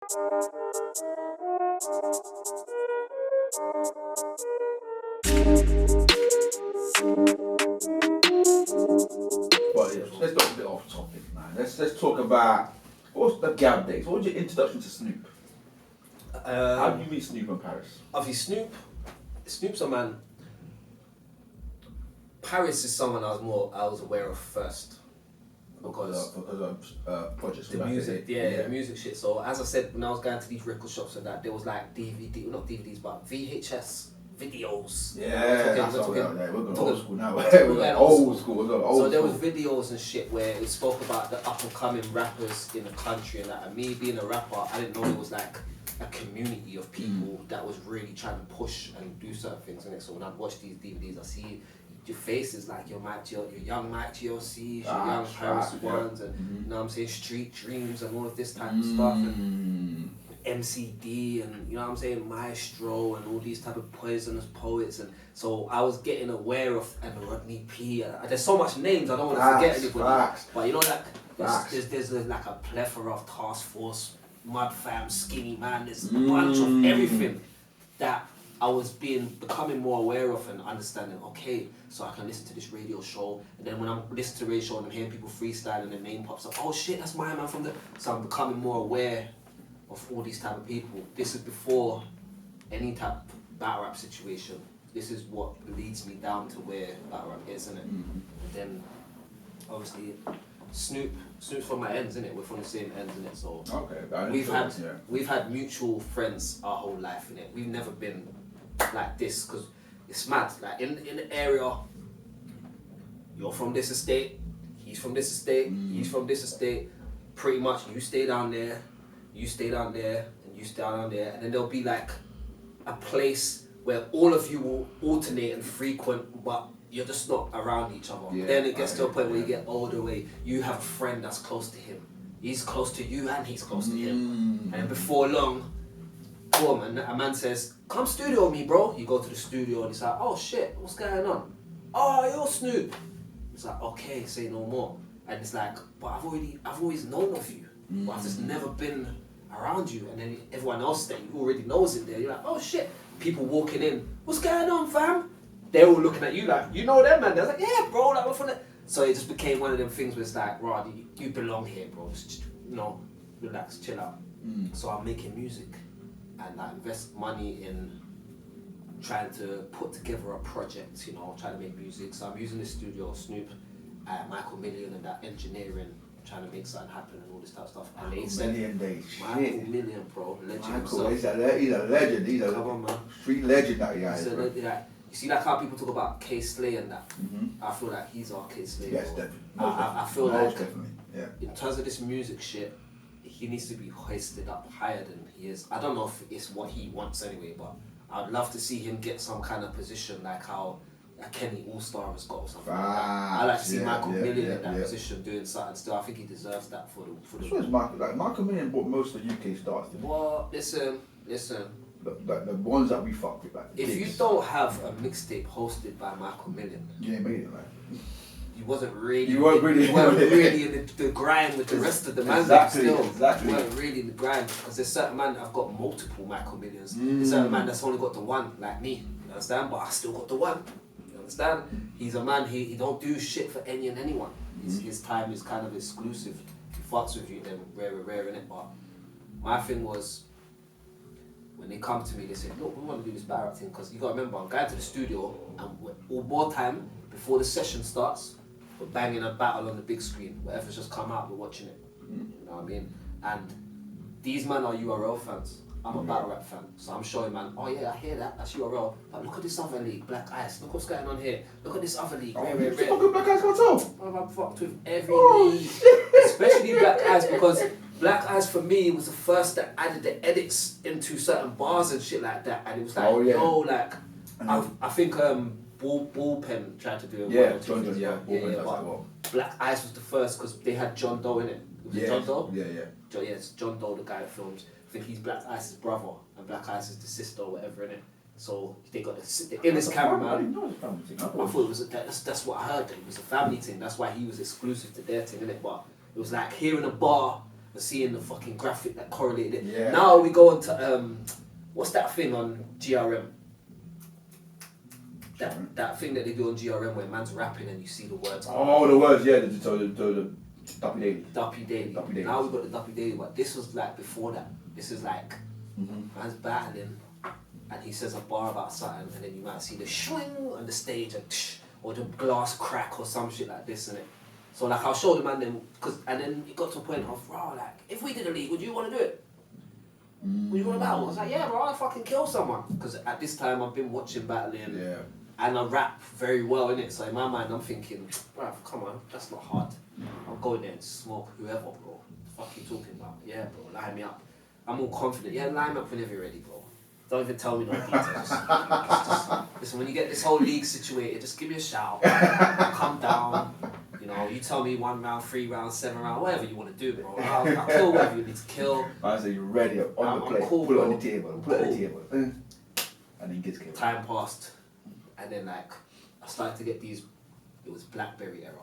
But yeah, let's talk a bit off topic, man. Let's talk about what's the Gab days. What was your introduction to Snoop? How did you meet Snoop in Paris? Obviously, Snoop's a man. Paris is someone I was aware of first because projects. the music, the music shit. So as I said, when I was going to these record shops and that, there was like not DVDs, but VHS videos. Yeah, that's what we're going old school now. We're going old school. So there was videos and shit where it spoke about the up and coming rappers in the country and that. And me being a rapper, I didn't know it was like a community of people that was really trying to push and do certain things. And so when I'd watch these DVDs, I see your faces like your young Mike GLCs, your young Paris ones, and you know what I'm saying, Street Dreams and all of this type of stuff, and MCD, and you know what I'm saying, Maestro, and all these type of poisonous poets. And so I was getting aware of, and Rodney P. There's so much names, I don't want to forget anybody. But you know, like there's like a plethora of Task Force, Mud Fam, Skinny Man. There's a bunch of everything that I was becoming more aware of and understanding, okay, so I can listen to this radio show, and then when I'm listening to the radio show and I'm hearing people freestyle and their name pops up, oh shit, that's my man from the... So I'm becoming more aware of all these type of people. This is before any type of battle rap situation. This is what leads me down to where battle rap is, isn't it? And then, obviously, Snoop's from my ends, innit? We're from the same ends, innit? So we've had mutual friends our whole life, innit? We've never been like this, because it's mad. Like in the area, you're from this estate, he's from this estate, he's from this estate. Pretty much, you stay down there, you stay down there, and you stay down there, and then there'll be like a place where all of you will alternate and frequent, but you're just not around each other. Yeah, then it gets to a point where you get older, where you have a friend that's close to him. He's close to you and he's close to him. And before long, boom, and a man says, come studio with me, bro. You go to the studio and he's like, oh shit, what's going on? Oh, you're Snoop. It's like, okay, say no more. And it's like, but I've always known of you, but I've just never been around you. And then everyone else that you already knows it there, you're like, oh shit. People walking in, what's going on, fam? They're all looking at you like, you know them, man. They're like, yeah, bro, like, we're from the... So it just became one of them things where it's like, Rod, you belong here, bro. Just, you know, relax, chill out. So I'm making music, and I invest money in trying to put together a project, you know, trying to make music. So I'm using the studio, Snoop, Michael Million, and that engineering, trying to make something happen and all this type of stuff. And they said, Michael Million, bro, legend himself. He's a legend. He's a Come on, man. Street legend, that guy. So you see, like how people talk about K Slay and that. I feel like he's our K Slay. Yes, definitely. I feel like definitely. Yeah. In terms of this music shit, he needs to be hoisted up higher than he is. I don't know if it's what he wants anyway, but I'd love to see him get some kind of position like how a Kenny All-Star has got or something like that. I like to see Michael Million in that position doing something still. I think he deserves that for the. So Michael Million brought most of the UK stars. Well, listen. The ones that we fuck with, like if gigs. you don't have a mixtape hosted by Michael Million, you ain't made it, man. You weren't really in the grind with the rest of the man. Exactly. You weren't really in the grind, because there's certain man that have got multiple Michael Millions. There's certain man that's only got the one, like me. You understand? But I still got the one. You understand? He's a man. He don't do shit for any and anyone. His time is kind of exclusive. He fucks with you, then rare in it. But my thing was, when they come to me, they say, look, we want to do this battle rap thing, because you got to remember, I'm going to the studio, and all more time before the session starts, we're banging a battle on the big screen. Whatever's just come out, we're watching it. You know what I mean? And these men are URL fans. I'm a battle rap fan, so I'm showing man, oh yeah, I hear that, that's URL. But look at this other league, Black Ice. Look what's going on here. Look at this other league, rare. Black Ice Cartel? I've fucked with every league, especially Black Ice, because Black Ice for me was the first that added the edits into certain bars and shit like that, and it was like, I think Bullpen tried to do it. But Black Ice was the first, because they had John Doe in it. Was it John Doe? Yeah, it's John Doe, the guy that films. I think he's Black Ice's brother, and Black Ice is the sister or whatever in it. So they got the in his cameraman. I thought it was that's what I heard. It was a family thing. That's why he was exclusive to their thing, innit? But it was like hearing a bar and seeing the fucking graphic that correlated it. Yeah. Now we go on to what's that thing on GRM? That thing that they do on GRM where man's rapping and you see the words. Oh, the words, yeah, the Duppy Daily. Duppy Daily. Now we've got the Duppy Daily, but this was like before that. This is like man's battling and he says a bar about something and then you might see the swing on the stage and or the glass crack or some shit like this, innit? So like I'll show the man then, and then it got to a point of, bro, like, if we did a league, would you want to do it? Would you want to battle? I was like, yeah, bro, I'll fucking kill someone. Because at this time I've been watching battling and I rap very well, innit? So in my mind I'm thinking, bro, come on, that's not hard. I'll go in there and smoke whoever, bro. What the fuck you talking about? Yeah, bro, line me up. I'm all confident. Yeah, line me up whenever you're ready, bro. Don't even tell me no details. Just, listen, when you get this whole league situated, just give me a shout. I'll come down. You know, you tell me 1 round, 3 rounds, 7 rounds, whatever you want to do, bro. I'll kill whatever you need to kill. I say you're ready on the plate. Cool, put it bro. on the table. Put it on the table. And then gets killed. Time passed, and then like I started to get these. It was BlackBerry era,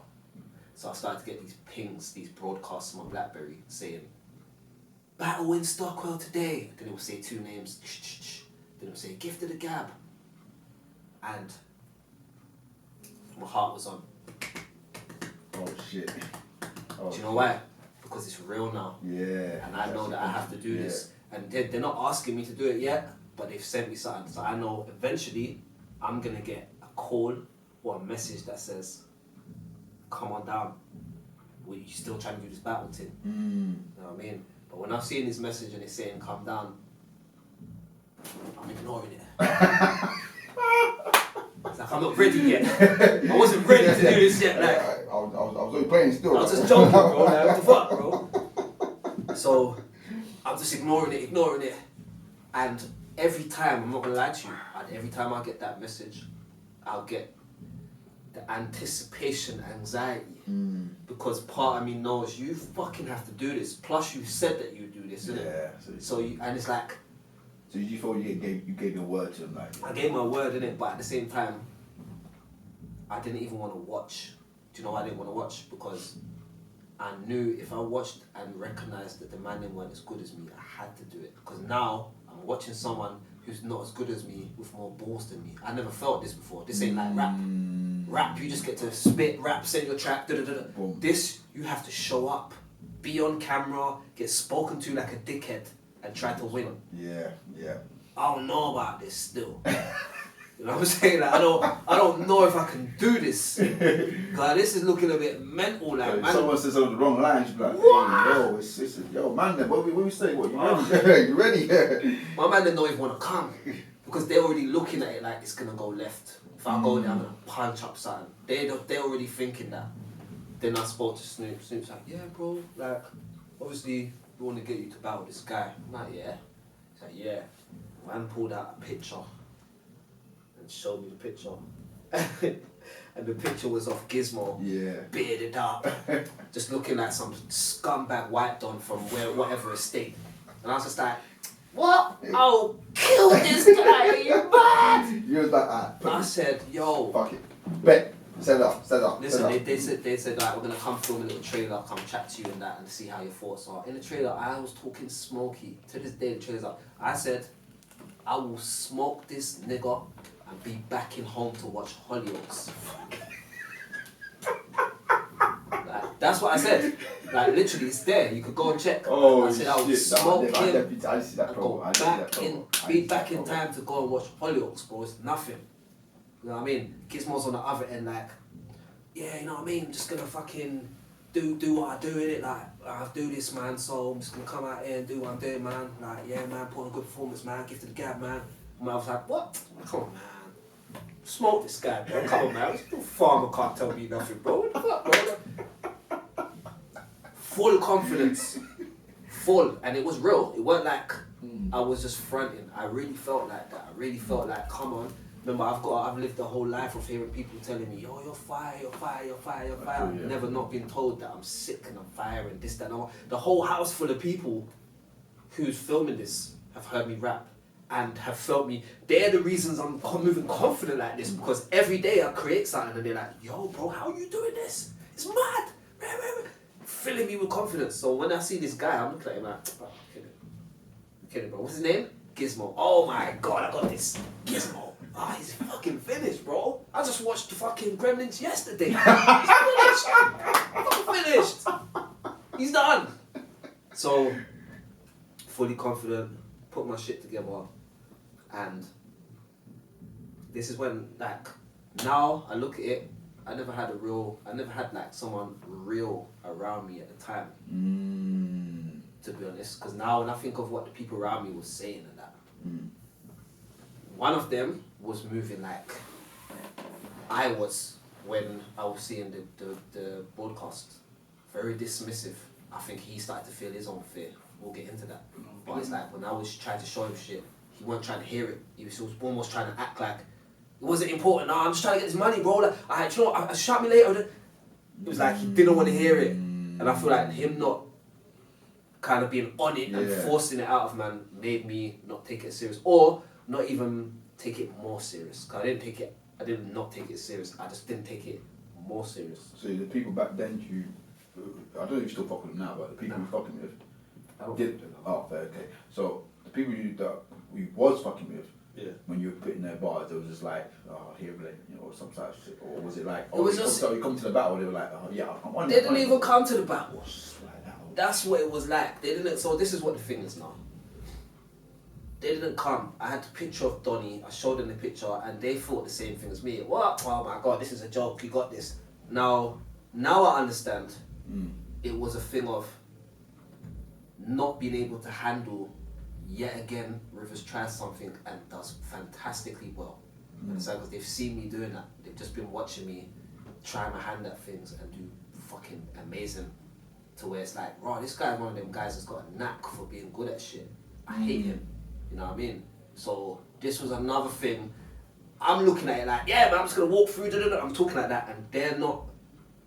so I started to get these pings, these broadcasts on my BlackBerry saying, "Battle in Stockwell today." Then it would say 2 names. Then it would say "Gift of the Gab," and my heart was on. Oh shit. Oh, do you know why? Because it's real now. Yeah. And I know that I have to do this. And they're not asking me to do it yet, but they've sent me something. So I know eventually I'm going to get a call or a message that says, come on down. Were you still trying to do this battle thing? You know what I mean? But when I've seen this message and it's saying, come down, I'm ignoring it. It's like, I'm not ready yet. I wasn't ready to do this yet. Like, I was only playing still. I was just joking, bro. Like, what the fuck, bro? So I'm just ignoring it. And every time, I'm not gonna lie to you, and every time I get that message, I'll get the anticipation, anxiety. Because part of me knows you fucking have to do this. Plus you said that you do this, innit? Yeah. So you, and it's like, so you thought you gave your word to him, like? I gave my word, innit? But at the same time, I didn't even want to watch. Do you know why I didn't want to watch? Because I knew if I watched and recognised that the man weren't as good as me, I had to do it. Because now I'm watching someone who's not as good as me with more balls than me. I never felt this before. This ain't like rap. Rap, you just get to spit, rap, send your track, This, you have to show up, be on camera, get spoken to like a dickhead, and try to win. Yeah. I don't know about this still. You know what I'm saying? Like, I don't know if I can do this. Like, this is looking a bit mental. Like, So man, someone says on the wrong lines, you're like, what? Hey, yo, man, then, what we say? What, you ready? You ready? my man didn't even want to come because they're already looking at it like it's gonna go left. If I go there, I'm gonna punch up something. They're already thinking that. Then I spoke to Snoop. Snoop's like, yeah, bro. Like, obviously, we want to get you to battle this guy. I'm like, yeah. He's like, yeah. Man pulled out a picture and showed me the picture. And the picture was of Gizmo, bearded up, just looking like some scumbag white don from whatever estate. And I was just like, what? I'll kill this guy, are you mad? You was like, ah. I said, yo. Fuck it. Bet. Set it up. Listen, they said like, we're going to come film a little trailer, come chat to you and that and see how your thoughts are. In the trailer, I was talking smoky. To this day, the trailer's up. I said, I will smoke this nigga and be back in home to watch Hollyoaks. Like, that's what I said. Like, literally, it's there. You could go and check. I said, I will smoke him and be back in time to go and watch Hollyoaks, bro. It's nothing. You know what I mean? Gizmo's on the other end, like, yeah, you know what I mean? I'm just gonna fucking do what I do in it. Like, I do this, man. So I'm just gonna come out here and do what I'm doing, man. Like, yeah, man, put on a good performance, man. Gift of the Gab, man. And I was like, what? Come on, man. Smoke this guy, bro. Come on, man. This farmer can't tell me nothing, bro. What the fuck, bro? Full confidence, full, and it was real. It weren't like I was just fronting. I really felt like that. I really felt like, come on. Remember, I've lived a whole life of hearing people telling me, yo, you're fire. I've never not been told that I'm sick and I'm fire and this, that, and all. The whole house full of people who's filming this have heard me rap and have felt me. They're the reasons I'm moving confident like this, because every day I create something and they're like, yo, bro, how are you doing this? It's mad. filling me with confidence. So when I see this guy, I'm looking at him like, oh, kidding, bro. What's his name? Gizmo. Oh my god, I got this. Gizmo. Ah, he's fucking finished, bro. I just watched the fucking Gremlins yesterday. He's finished. Fucking finished. He's done. So, fully confident, put my shit together, and this is when, like, now I look at it, I never had like someone real around me at the time. To be honest, because now when I think of what the people around me was saying and that, one of them was moving like I was when I was seeing the broadcast. Very dismissive. I think he started to feel his own fear. We'll get into that. But it's like when I was trying to show him shit, he wasn't trying to hear it. He was almost trying to act like it wasn't important. No, I'm just trying to get this money, bro. Like, you know what? Shout me later. It was like he didn't want to hear it. And I feel like him not kind of being on it and forcing it out of man made me not take it serious, or not even take it more serious. Cause I didn't not take it serious. I just didn't take it more serious. So the people back then, I don't know if you still fuck with them now, but the people you fucking with did. Oh, fair, okay. So the people that we was fucking with, when you were putting their bars, it was just like, oh, here, or some sort of shit, or was it like, oh, you come to the battle, they were like, oh yeah, I'm on. They didn't even come to the battle. That's what it was like. They didn't. So this is what the thing is now. They didn't come. I had the picture of Donnie. I showed them the picture, and they thought the same thing as me. What? Oh my god, this is a joke. You got this. Now I understand. It was a thing of not being able to handle. Yet again, Rivers tries something and does fantastically well. Because they've seen me doing that. They've just been watching me try my hand at things and do fucking amazing. To where it's like, bro, this guy's one of them guys that's got a knack for being good at shit. I hate him. You know what I mean? So this was another thing. I'm looking at it like, yeah, man, I'm just gonna walk through. I'm talking like that, and they're not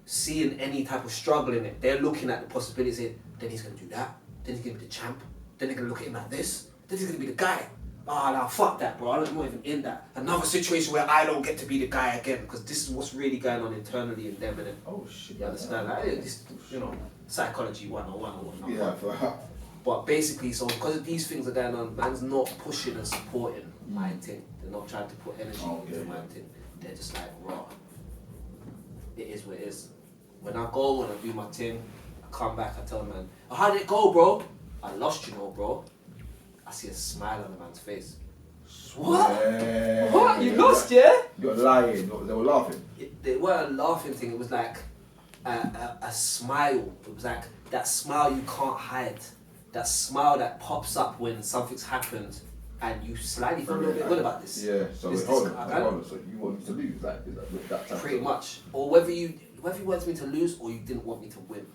seeing any type of struggle in it. They're looking at the possibilities. Then he's gonna do that. Then he's gonna be the champ. Then they're gonna look at him like this. Then he's gonna be the guy. Oh, now fuck that, bro. I'm not even in that. Another situation where I don't get to be the guy again, because this is what's really going on internally in them. And oh shit. You understand? Like, this, psychology 101 or whatnot. Yeah, but basically, so because of these things are going on, man's not pushing and supporting my thing. They're not trying to put energy into my thing. They're just like, raw. It is what it is. When I go and I do my thing, I come back, I tell the man, oh, how did it go, bro? I lost, bro. I see a smile on the man's face. What? What? You lost, yeah? You're lying. They were laughing. They weren't laughing thing. It was like a smile. It was like that smile you can't hide. That smile that pops up when something's happened and you slightly feel a little bit good about this. Yeah, so hold on. So you want me to lose? Like, is that time? Pretty much. Or whether you wanted me to lose or you didn't want me to win.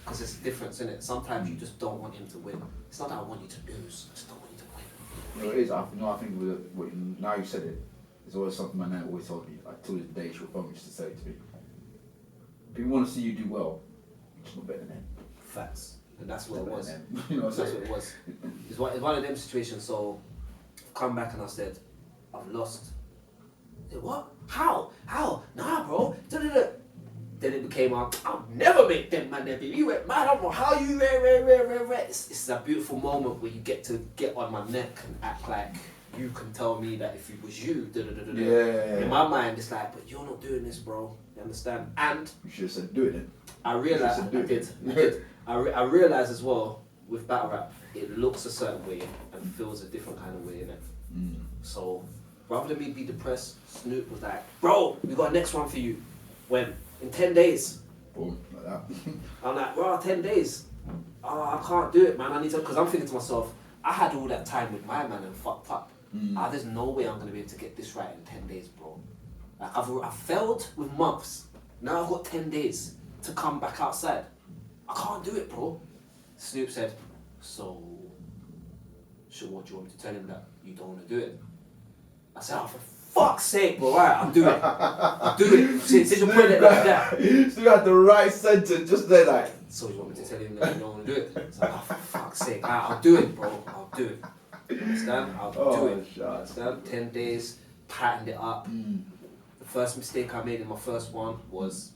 Because there's a difference in it. Sometimes you just don't want him to win. It's not that I want you to lose. I just don't want you to win. No, it is. I think now you said it, it's always something my nan always told me. Like, till this day, she'll phone me just to say it to me. People want to see you do well. You're just not better than them. Facts. And that's what it was. You know what I'm That's saying? what it was. It's one of them situations. So, I've come back and I said, I've lost. I said, what? How? Nah, bro. Then it became, I'll never make them man there, baby. You went mad. I don't know how you It's a beautiful moment where you get to get on my neck and act like you can tell me that if it was you, Yeah. In my mind, it's like, but you're not doing this, bro. You understand? And You should have said do it then. I realised, I did. I realised as well, with battle rap, it looks a certain way and feels a different kind of way, innit? So, rather than me be depressed, Snoop was like, bro, we got a next one for you. When? In 10 days. Boom, like that. I'm like, bro, 10 days. Oh, I can't do it, man. I need to, because I'm thinking to myself, I had all that time with my man and fucked up. There's no way I'm going to be able to get this right in 10 days, bro. Like, I've failed with months. Now I've got 10 days to come back outside. I can't do it, bro. Snoop said, so, what do you want me to tell him that you don't want to do it? I said, oh, for fuck's sake, bro, alright, I'll do it. I'll do it. Since you put it like that. Snoop had the right sentence just there, like. So you want me to tell him that you don't want to do it? It's like, oh, for fuck's sake, alright, I'll do it, bro. I'll do it. You understand? I'll do it. You understand? 10 days, patterned it up. The first mistake I made in my first one was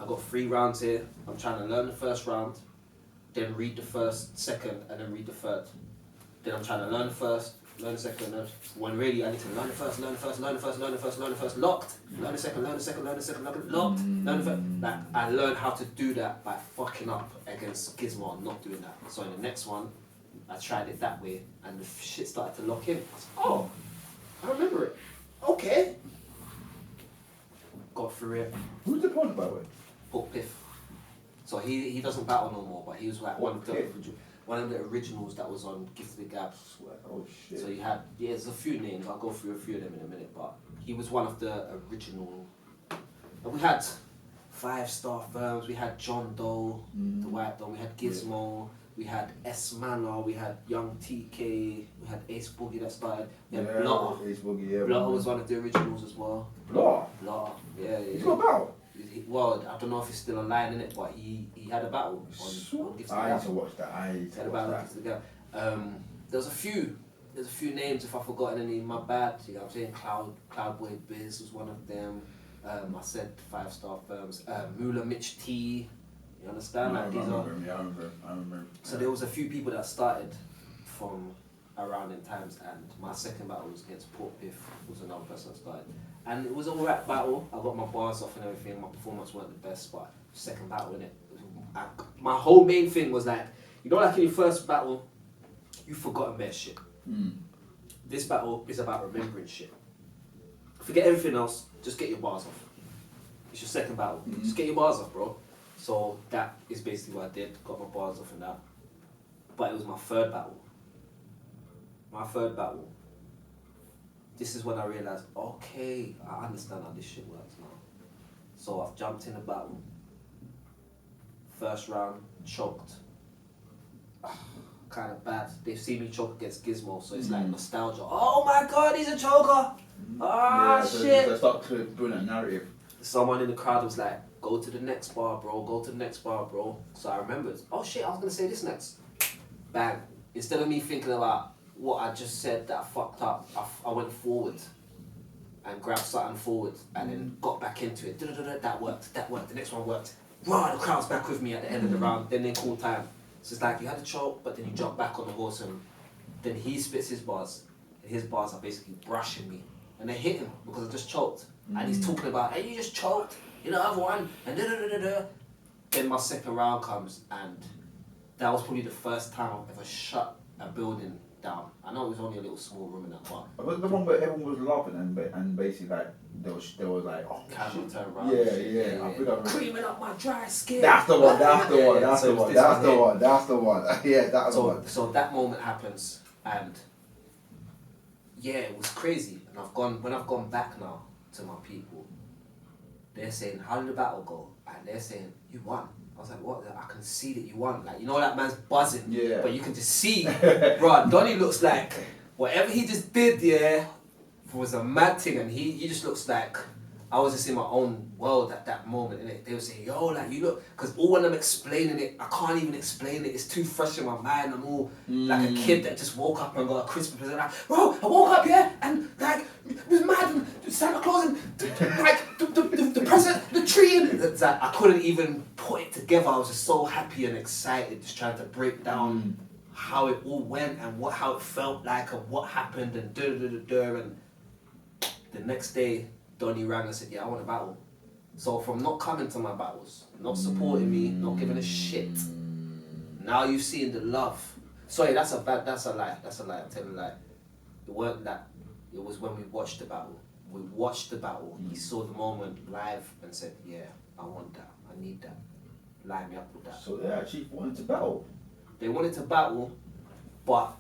I got 3 rounds here. I'm trying to learn the first round, then read the first, second, and then read the third. Then I'm trying to learn the first, learn the second, when really I need to learn the first, learn the first, learn the first, learn the first, learn the first, locked, learn the second, learn the second, learn the second, locked, learn the first. Like, I learned how to do that by fucking up against Gizmo and not doing that. So in the next one, I tried it that way, and the shit started to lock in. I was like, oh, I remember it. Okay. Got through it. Who's the opponent, by the way? Put Piff. So he doesn't battle no more, but he was like one of the originals that was on Gift of the Gab. Oh shit. So you had, there's a few names, I'll go through a few of them in a minute, but he was one of the original. And we had 5-star firms, we had John Doe, the White Don, we had Gizmo, we had S Manor, we had Young TK, we had Ace Boogie that started, we had Blotter. Ace Boogie, yeah. Blotter was one of the originals as well. Blotter? Blotter, yeah. He's got a battle? Well, I don't know if he's still online in it, but he had a battle on Gift of the Gab. I need to watch that. I need to watch that. Gift of the Gab. There's a few names, if I've forgotten any, my bad. You know what I'm saying? Cloudboy Biz was one of them. I said 5-star firms. Moolah Mitch T. You understand? I remember him. So there was a few people that started from around in times, and my second battle was against Port Piff, was another person that started. And it was an alright battle. I got my bars off and everything. My performance weren't the best, but second battle, innit? My whole main thing was like, you know, like in your first battle, you've forgotten their shit. This battle is about remembering shit. Forget everything else, just get your bars off. It's your second battle. Just get your bars off, bro. So that is basically what I did. Got my bars off and that. But it was my third battle. This is when I realised, okay, I understand how this shit works now. So I've jumped in the battle. First round, choked. Kind of bad. They've seen me choke against Gizmo, so it's like nostalgia. Oh my god, he's a choker! Shit! So start doing that narrative. Someone in the crowd was like, go to the next bar, bro, go to the next bar, bro. So I remembered, oh shit, I was gonna say this next. Bang. Instead of me thinking about what I just said that I fucked up, I went forward and grabbed something forward and then got back into it. That worked, the next one worked. Wow, the crowd's back with me at the end of the round, then they call time. So it's like you had a choke, but then you jump back on the horse and then he spits his bars. And his bars are basically brushing me. And they hit him because I just choked. And he's talking about, hey, you just choked, you know, I've won, and Then my second round comes, and that was probably the first time I've ever shut a building down. I know it was only a little small room in that bar. Was the one where everyone was laughing and basically like there was like, oh camera turn around. Yeah. I think I remember. Creaming up my dry skin. That's the one. That's the one. Yeah, that's the one. So that moment happens, and yeah, it was crazy. And when I've gone back now to my people, they're saying, how did the battle go? And they're saying, you won. I was like, what? I can see that you won. Like, you know that man's buzzing. Yeah. But you can just see, bro, Donnie looks like whatever he just did, was a mad thing, and he just looks like I was just in my own world at that moment, innit? They would say, yo, like, you look, because all when I'm explaining it, I can't even explain it. It's too fresh in my mind. I'm all like a kid that just woke up and got a Christmas present. Like, bro, I woke up, and like, it was mad, and Santa Claus, and like, the present, the tree, and it's like, I couldn't even put it together. I was just so happy and excited, just trying to break down how it all went and how it felt like and what happened and and the next day, Donnie rang and said, yeah, I want a battle. So from not coming to my battles, not supporting me, not giving a shit, now you've seen the love. Sorry, that's a lie, I'm telling a lie. It weren't that, it was when we watched the battle. We watched the battle, he saw the moment live and said, yeah, I want that, I need that. Line me up with that. So they actually wanted to battle? They wanted to battle, but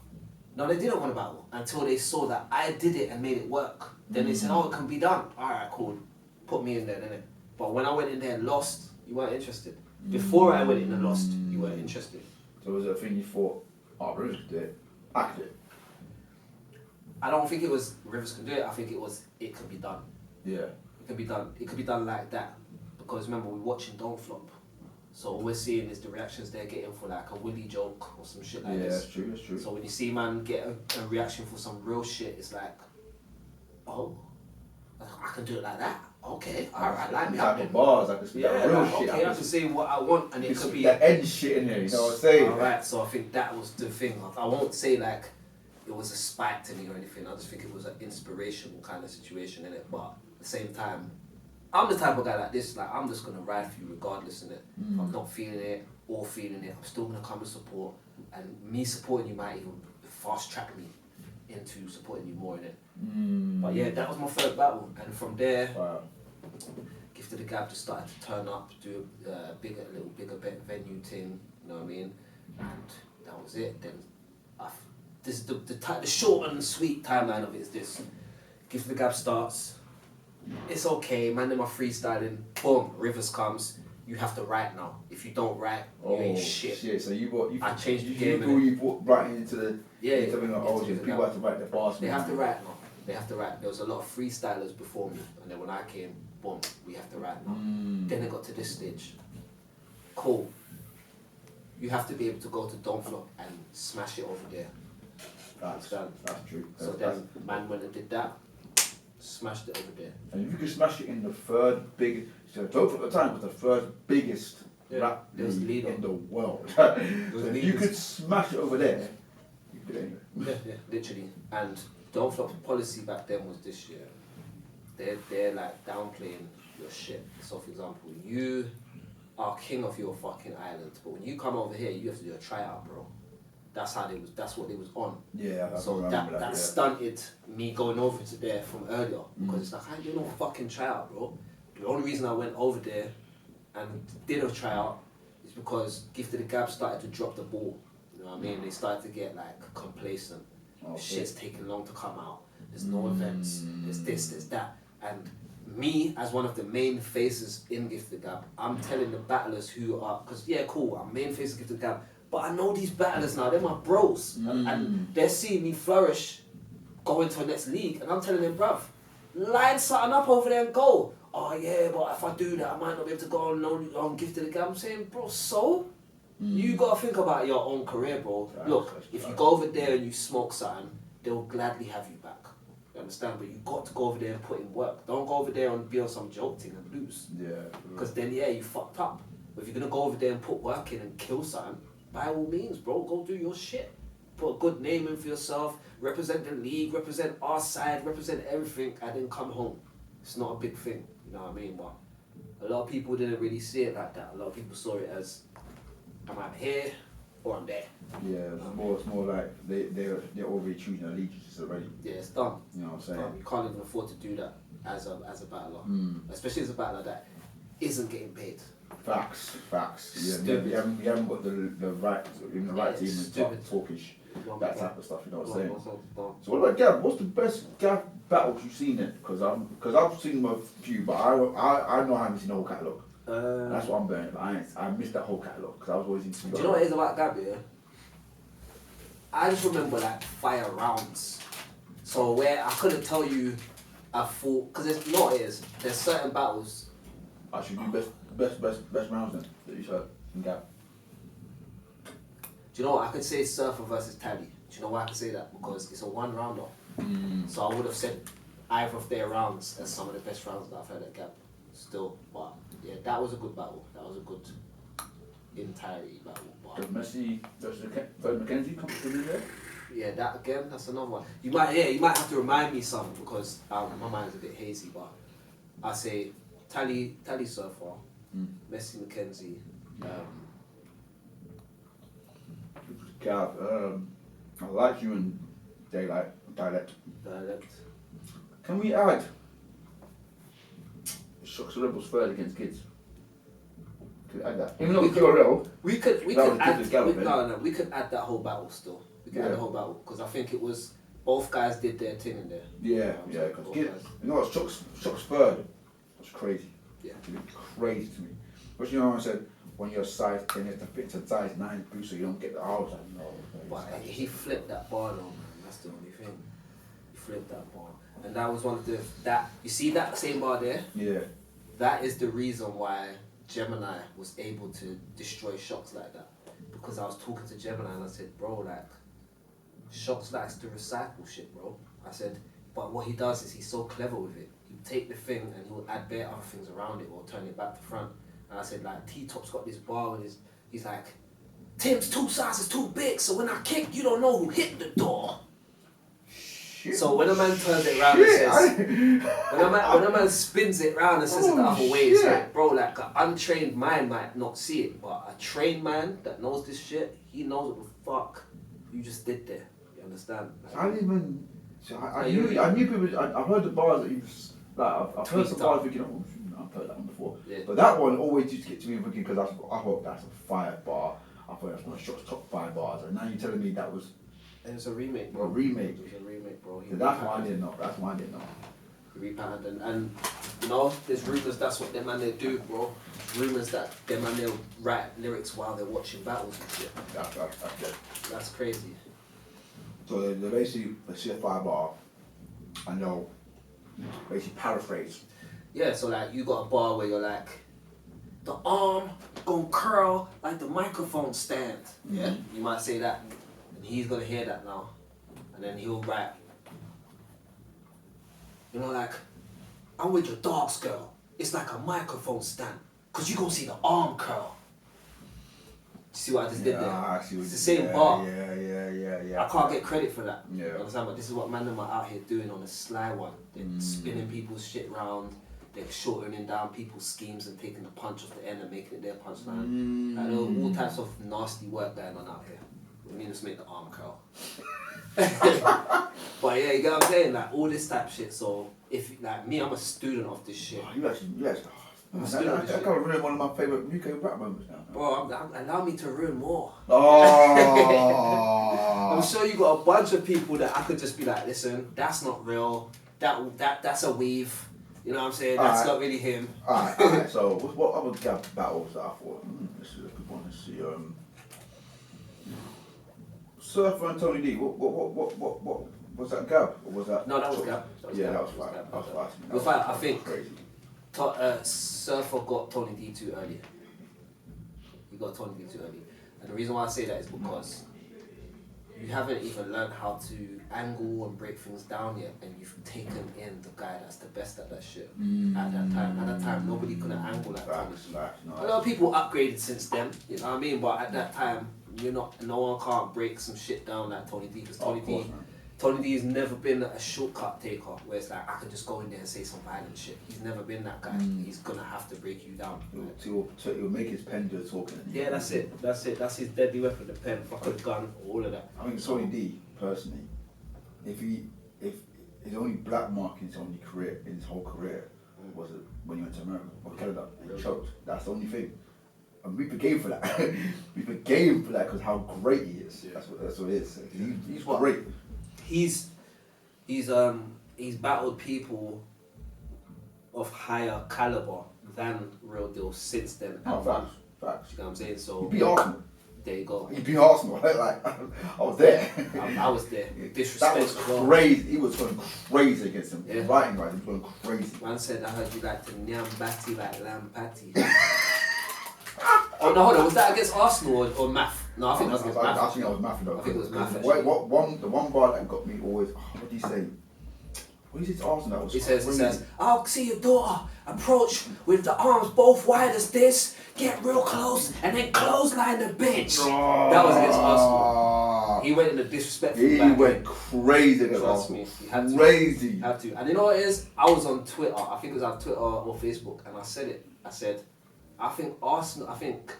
no, they didn't want to battle until they saw that I did it and made it work. Then they said, oh, it can be done. Alright, cool. Put me in there, didn't it? But when I went in there and lost, you weren't interested. Before I went in and lost, you weren't interested. So was it a thing you thought, oh, Rivers could do it, I could do it? I don't think it was Rivers could do it, I think it was, it could be done. Yeah. It could be done. It could be done like that. Because remember, we're watching Don't Flop. So all we're seeing is the reactions they're getting for like a Willy joke or some shit like this. Yeah, that's true. So when you see man get a reaction for some real shit, it's like, oh, I can do it like that. okay, alright, like me type of bars, I can speak that real shit. Okay, I can say what I want and it could be that edge shit in here, you know what I'm saying? Alright, so I think that was the thing. I won't say like it was a spite to me or anything, I just think it was an inspirational kind of situation in it, but at the same time, I'm the type of guy like this, like I'm just gonna ride for you regardless in it. If I'm not feeling it or feeling it, I'm still gonna come and support, and me supporting you might even fast track me into supporting you more in it. But yeah, that was my third battle, and from there, Gift of the Gab just started to turn up, do a little bigger venue thing, you know what I mean? And that was it. Then, this the short and sweet timeline of it is this: Gift of the Gab starts. It's okay, man. Them are freestyling. Boom, Rivers comes. You have to write now. If you don't write, you ain't shit. So I changed the game. You brought writing into the people have to write their bars. They have to write now. They have to write. There was a lot of freestylers before me, and then when I came, boom, we have to write now. Then it got to this stage. Cool. You have to be able to go to Don't Flop and smash it over there. That's true. So then man went and did that, smashed it over there. And if you could smash it in the third biggest, so Don't Flop at the time was the third biggest rap league in the world. So if you could smash it over there, you could anyway. Yeah, literally. And Don't Flop's policy back then was this year. They're like downplaying your shit. So for example, you are king of your fucking island, but when you come over here, you have to do a tryout, bro. That's what they was on. Yeah, so that stunted me going over to there from earlier because it's like I ain't doing no fucking tryout, bro. The only reason I went over there and did a tryout is because Gift of the Gab started to drop the ball. You know what I mean? They started to get like complacent. Shit's taking long to come out. There's no events. There's this, there's that. And me, as one of the main faces in Gift of the Gab, I'm telling the battlers who are, because yeah, cool, I'm main face of Gift of the Gab, but I know these battlers now, they're my bros. And they're seeing me flourish, go into a next league, and I'm telling them, bruv, line something up over there and go. Oh yeah, but if I do that, I might not be able to go on Gift of the Gab. I'm saying, bro, so? You gotta think about your own career, bro. Look, if you go over there and you smoke something, they'll gladly have you back. You understand? But you got to go over there and put in work. Don't go over there and be on some joke thing and lose. Yeah. Because then, yeah, you fucked up. But if you're gonna go over there and put work in and kill something, by all means, bro, go do your shit. Put a good name in for yourself, represent the league, represent our side, represent everything, and then come home. It's not a big thing, you know what I mean? But a lot of people didn't really see it like that. A lot of people saw it as, I'm either here or I'm there. Yeah, it's more like they're already choosing allegiances already. Yeah, it's done. You know what I'm saying? You can't even afford to do that as a battler, especially as a battler that isn't getting paid. Facts. Yeah, you haven't got the right, even the right to even start talking that type of stuff. You know what I'm saying? So what about Gav? What's the best Gav battles you've seen then? Because I've seen a few, but I know I haven't seen the whole catalogue. That's what I'm burning. But I missed that whole catalogue because I was always into. Do you know what it is about Gav? Yeah, I just remember like fire rounds. So where I couldn't tell you a full, because you know what it is. There's certain battles. I should do best rounds then that you heard from Gav. Do you know what I could say? Surfer versus Tally. Do you know why I could say that? Because it's a one rounder. So I would have said either of their rounds as some of the best rounds that I've heard at Gap. Still, but yeah, that was a good battle. That was a good entirety battle. Does Messi versus McKenzie come to there? Yeah, that again. That's another one. You might have to remind me some because my mind's a bit hazy. But I say Tally Surfer, Messi McKenzie. Gav, I like you and Dialect. Can we add Shocks Rebels third against Kids? Could add that. Even though it's QRL. We could add that whole battle still. We could add the whole battle because I think it was both guys did their thing in there. Yeah, because Kids, you know what, Shocks third was crazy. Yeah. Crazy to me. But you know what I said? When you're size 10, you have to fit to size 9 boost so you don't get the arms. But he flipped that bar though, man. That's the only thing. He flipped that bar. And that was one of you see that same bar there? Yeah. That is the reason why Gemini was able to destroy Shocks like that. Because I was talking to Gemini and I said, bro, like, Shocks likes to recycle shit, bro. I said, But what he does is he's so clever with it. He'll take the thing and he'll add bare other things around it or turn it back to front. And I said, like, T-Top's got this bar and he's like, Tim's 2 sizes too big, so when I kick, you don't know who hit the door. Shit. So when a man turns it around and says, when a man spins it around and says it the other way, it's like, bro, like an untrained mind might not see it, but a trained man that knows this shit, he knows what the fuck you just did there. You understand? Like, I didn't even. So I knew people. I've heard the bars that you just like. I've heard some bars thinking, oh, I've heard that one before. Yeah. But that one always used to get to me thinking because I thought that's a fire bar. I thought that's one of Shot's top 5 bars, and now you're telling me that was. It was a remake, bro. A remake. It was a remake, bro. So that's why I didn't know. That's why I didn't know. He repatterned and you know, there's rumours that's what them man they do, bro. Rumours that them man they'll write lyrics while they're watching battles and shit. That's crazy. So they basically see a 5 bar, and they'll basically paraphrase. Yeah, so like you got a bar where you're like, the arm gon' curl like the microphone stand. Yeah, you might say that, and he's gonna hear that now, and then he'll write, you know, like, I'm with your dogs, girl. It's like a microphone stand, cause you gon' see the arm curl. See what I just did there? I see what it's the same bar. Yeah. I can't get credit for that. Yeah. You understand? But this is what man them are out here doing on a sly one. They're spinning people's shit round. They're shortening down people's schemes and taking the punch off the end and making it their punchline. Like, there's all types of nasty work going on out here. We need to make the arm curl. But yeah, you get what I'm saying? Like all this type of shit. So if like me, I'm a student of this shit. You actually. That kind of ruined one of my favourite UK rap moments now. Bro, allow me to ruin more. Oh. I'm sure you got a bunch of people that I could just be like, listen, that's not real. That's a weave. You know what I'm saying? That's not really him. Alright. So what other gap battles that I thought? This is a good one to see. Surfer and Tony D. What was that Gab or was that? No, that was Gab. That was fine. That was fine. I think crazy. Surfer got Tony D too early. He got Tony D too early. And the reason why I say that is because you haven't even learned how to angle and break things down yet, and you've taken in the guy that's the best at that shit at that time. At that time, nobody could angle like Tony D. A lot of people upgraded since then, you know what I mean? But at that time, no one can't break some shit down like Tony D, because Tony D has never been a shortcut taker where it's like I can just go in there and say some violent shit. He's never been that guy. He's gonna have to break you down. He'll make his pen just talking. Yeah, that's it. That's his deadly weapon, the pen, fucking gun, all of that. I think Tony D, personally, if his only black mark in his whole career was when he went to America or Canada and choked. That's the only thing. And we forgave for that. We forgave for that because how great he is. Yeah. That's what it is. He's great. He's battled people of higher caliber than Real Deal since then. Facts. You know what I'm saying? So he beat Arsenal. There you go. He beat Arsenal. Like I was there. I was there. Disrespect. That was crazy. He was going crazy against him. Yeah. Writing, he was going crazy. Man said, I heard you like to nyam batty like lamb patty. Oh no, hold on. Was that against Arsenal or Math? No, I think that was against Math. I think that was Math though. I think it was Math. The one bar that got me always. What did he say? What did he say to Arsenal? That was he says, I'll see your daughter approach with the arms both wide as this, get real close, and then clothesline the bitch. That was against Arsenal. He went in a disrespectful He went crazy against Arsenal. He had to. Crazy. Had to. And you know what it is? I was on Twitter. I think it was on Twitter or Facebook, and I said it. I said, I think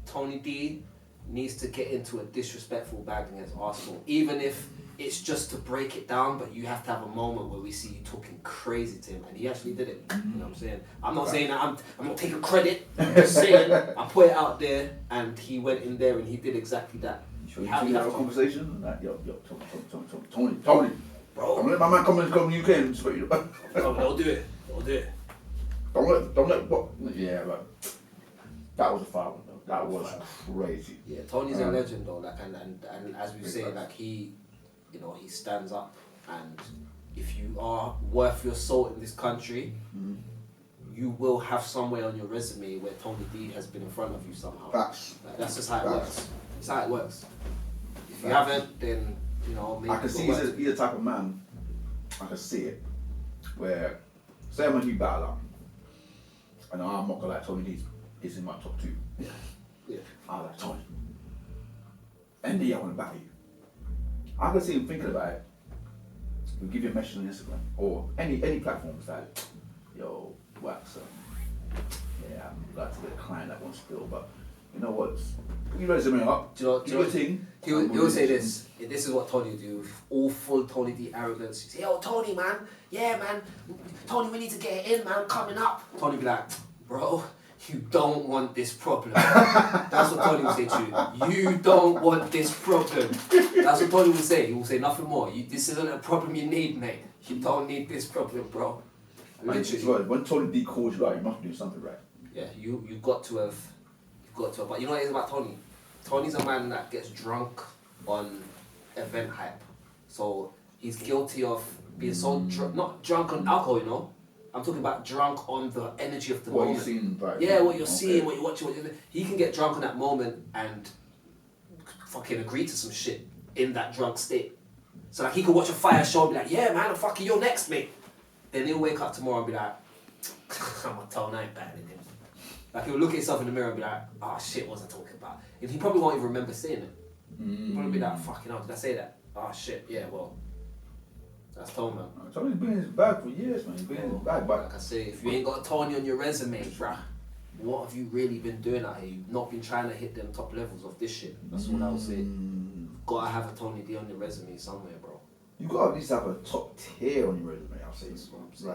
Tony D needs to get into a disrespectful bag against Arsenal, even if it's just to break it down, but you have to have a moment where we see you talking crazy to him, and he actually did it. You know what I'm saying? I'm not saying that I'm not taking credit. I'm just saying I put it out there, and he went in there and he did exactly that. You have a conversation? Like, yo, Tony. Bro. Don't let my man come in the UK and sweat you. Don't do it. Don't let what? Yeah, but that was a foul. That was crazy. Yeah, Tony's a legend though. Like, and as we say, like he stands up, and if you are worth your salt in this country, you will have somewhere on your resume where Tony D has been in front of you somehow. Facts. Like, that's just how it works. It's how it works. If you haven't, then maybe I can see he's the type of man I can see it. Where, say I'm a new battler, and I'm not gonna like Tony D's is in my top 2. Yeah. Yeah. I like Tony. ND, I want to battle you. I can see him thinking about it. He'll give you a message on Instagram or any platforms like, yo, waxa. Yeah, I'm glad to get a client that wants to deal, but you know what? You resume up. Do you know thing? He'll say this. This is what Tony will do. All full Tony D arrogance. He say, yo, Tony, man. Yeah, man. Tony, we need to get it in, man. Coming up. Tony be like, bro, you don't want this problem. That's what Tony will say to you. You don't want this problem. That's what Tony will say. He will say nothing more. This isn't a problem you need, mate. You don't need this problem, bro. Literally. When Tony D calls you out, you must do something right. Yeah, you got to have. But you know what it is about Tony? Tony's a man that gets drunk on event hype. So he's guilty of being so not drunk on alcohol, you know? I'm talking about drunk on the energy of the moment. What you're seeing, right? Yeah, what you're seeing, what you're watching, he can get drunk on that moment and fucking agree to some shit in that drunk state. So like he can watch a fire show and be like, yeah man, fucking you're next, mate. Then he'll wake up tomorrow and be like, I'm a tone, I ain't bad in him. Like he'll look at himself in the mirror and be like, oh shit, what was I talking about? And he probably won't even remember saying it. He'll probably be like, fucking hell, did I say that? Oh shit, yeah, well, that's Tone, man. Tony's been in his bag for years, man. He's been in his bag, but like I say, if you ain't got Tony on your resume, bruh, what have you really been doing out here? You've not been trying to hit them top levels of this shit. That's what I would say. Gotta have a Tony D on your resume somewhere, bro. You gotta at least have a top tier on your resume, I'll say.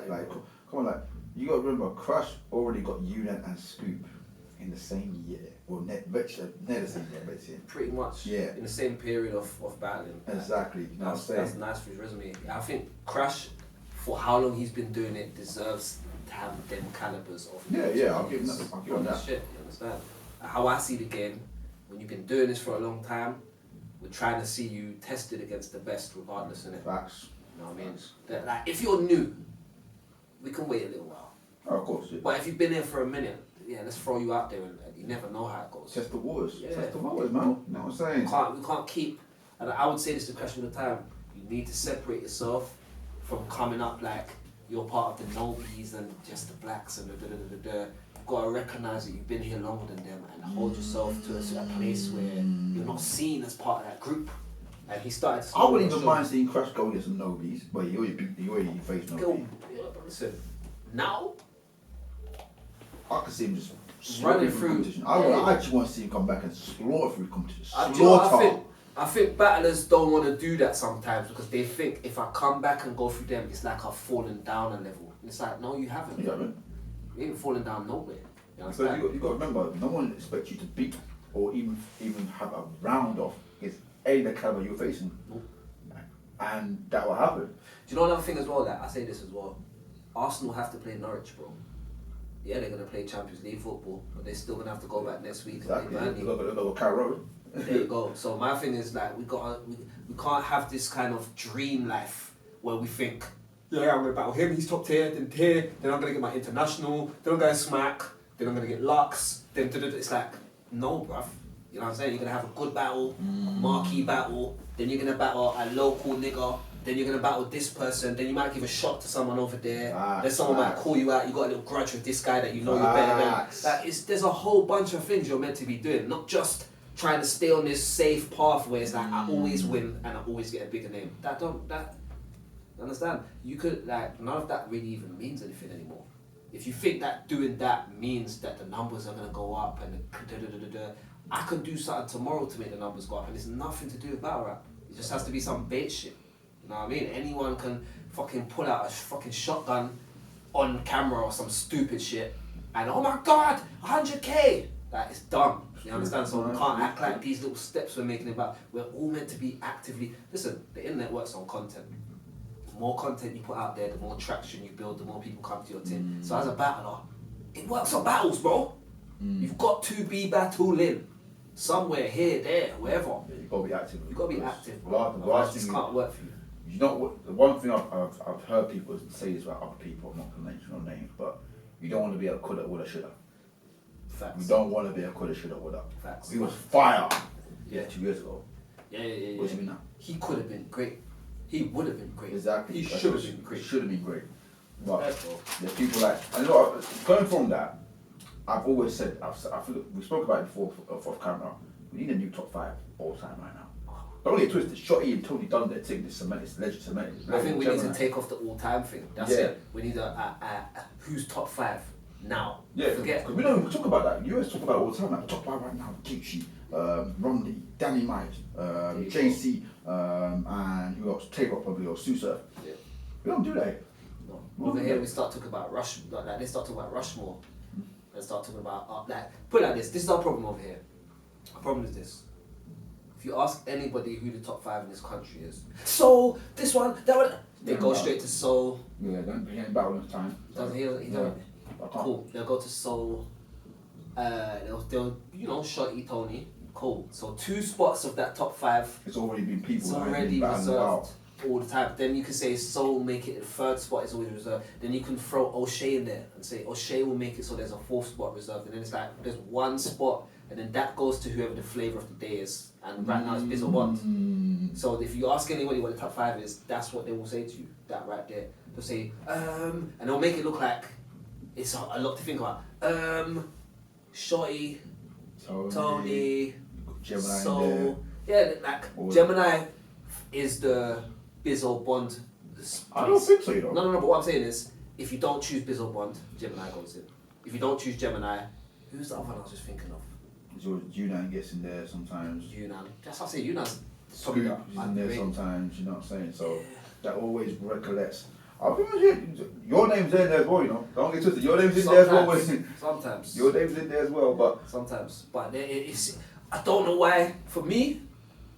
Like, come on, like, you gotta remember, Crush already got Unit and Scoop in the same year. Well, net the same year, but yeah. Pretty much. Yeah. In the same period of battling. Exactly. You know what I'm saying? That's nice for his resume. I think Crush, for how long he's been doing it, deserves to have them calibers of. Yeah, I'll give him that. Shit, you understand? How I see the game, when you've been doing this for a long time, we're trying to see you tested against the best, regardless, innit? Facts. You know what I mean? That, like, if you're new, we can wait a little while. Oh, of course. Yeah. But if you've been here for a minute, yeah, let's throw you out there, and you never know how it goes. Test the waters. Yeah, Test the waters, man. You know what I'm saying? We can't keep, and I would say this to question of the time, you need to separate yourself from coming up like you're part of the nobies and just the blacks and the. You've got to recognise that you've been here longer than them and hold yourself to a place where you're not seen as part of that group. And he started to... I wouldn't even mind seeing Crush go against some nobies, but you already faced nobody. Yeah, but listen, now... I could see him just running through competition. I actually want to see him come back and slaughter through competition. I think battlers don't want to do that sometimes because they think if I come back and go through them, it's like I've fallen down a level. And it's like, no, you haven't. You haven't. You ain't fallen down nowhere. You So you got to remember, no one expects you to beat or even have a round off against any of the caliber you're facing. Nope. And that will happen. Do you know another thing as well? That I say this as well. Arsenal have to play Norwich, bro. Yeah, they're gonna play Champions League football, but they're still gonna have to go back next week. Exactly. And play Burnley. Look at Carrow Road. There you go. So my thing is like we can't have this kind of dream life where we think, yeah, I'm gonna battle him, he's top tier, then I'm gonna get my international, then I'm gonna smack, then I'm gonna get Lux, then it's like, no bruv. You know what I'm saying? You're gonna have a good battle, a marquee battle, then you're gonna battle a local nigga, then you're gonna battle this person, then you might give a shot to someone over there, then someone might call you out, you got a little grudge with this guy that you know you're better than. Like, there's a whole bunch of things you're meant to be doing, not just trying to stay on this safe path where it's like I always win and I always get a bigger name. Understand? You could, like, none of that really even means anything anymore. If you think that doing that means that the numbers are gonna go up and I can do something tomorrow to make the numbers go up and it's nothing to do with battle rap. It just has to be some bait shit. You know what I mean? Anyone can fucking pull out a fucking shotgun on camera or some stupid shit and oh my god, 100k! Like, it's dumb. You understand? So we can't act like these little steps we're making about. We're all meant to be actively. Listen, the internet works on content. The more content you put out there, the more traction you build, the more people come to your team. So as a battler, it works on battles, bro. You've got to be battling somewhere, here, there, wherever. Yeah, you gotta be active. You gotta be active, bro. The last this thing can't work for you. You know what? The one thing I've heard people say this about other people. I'm not gonna mention no names, but you don't want to be a coulda, woulda, shoulda. Facts. You don't want to be a coulda, shoulda, woulda. Facts. He was fire. Yeah. 2 years ago. Yeah. What's he been now? He could have been great. he would have been great. Exactly. He should have been great. Should have been great. But Therefore, there's people like, and you know what, going from that, I've always said, I feel we spoke about it before off camera. We need a new top 5 all time right now. Don't get twisted. Shotty and Tony done their thing. This cement, it's legend cement. I think we need to take off the all-time thing. That's it. We need a who's top 5 now. Yeah, forget. Because we don't even talk about that. You always talk about it all the time. Like top 5 right now: Gucci, Romney, Danny Myers, JC, and who else? Tay-Rock probably or Susa. Yeah. We don't do that. No. Over here we start talking about like they start talking about Rushmore. They start talking about put it like this. This is our problem over here. Our problem is this. If you ask anybody who the top 5 in this country is, Soul, this one, that one, they go straight to Soul. Yeah, don't be getting battle this time. Doesn't he? Don't. Cool. They'll go to Soul. They'll Shotty, Tony. Cool. So 2 spots of that top 5. It's already been people. It's already reserved all the time. Then you can say Soul make it the 3rd spot is always reserved. Then you can throw O'Shea in there and say O'Shea will make it so there's a 4th spot reserved. And then it's like there's 1 spot. And then that goes to whoever the flavour of the day is. And right now it's Bizzle Bond. So if you ask anybody what the top 5 is, that's what they will say to you. That right there. They'll say, and they'll make it look like it's a lot to think about. Shotty, Tony, Gemini. So yeah, like Gemini is the Bizzle Bond. I don't think so, you know. No. But what I'm saying is, if you don't choose Bizzle Bond, Gemini goes in. If you don't choose Gemini, who's the other one I was just thinking of? Yunnan gets in there sometimes. Yunnan. That's what I say. Yunnan's Scoop is in there sometimes. You know what I'm saying? So that always recollects. I think your name's in there as well. You know, don't get twisted. Your name's in there as well. Sometimes. Your name's in there as well, but sometimes. But it's. I don't know why. For me,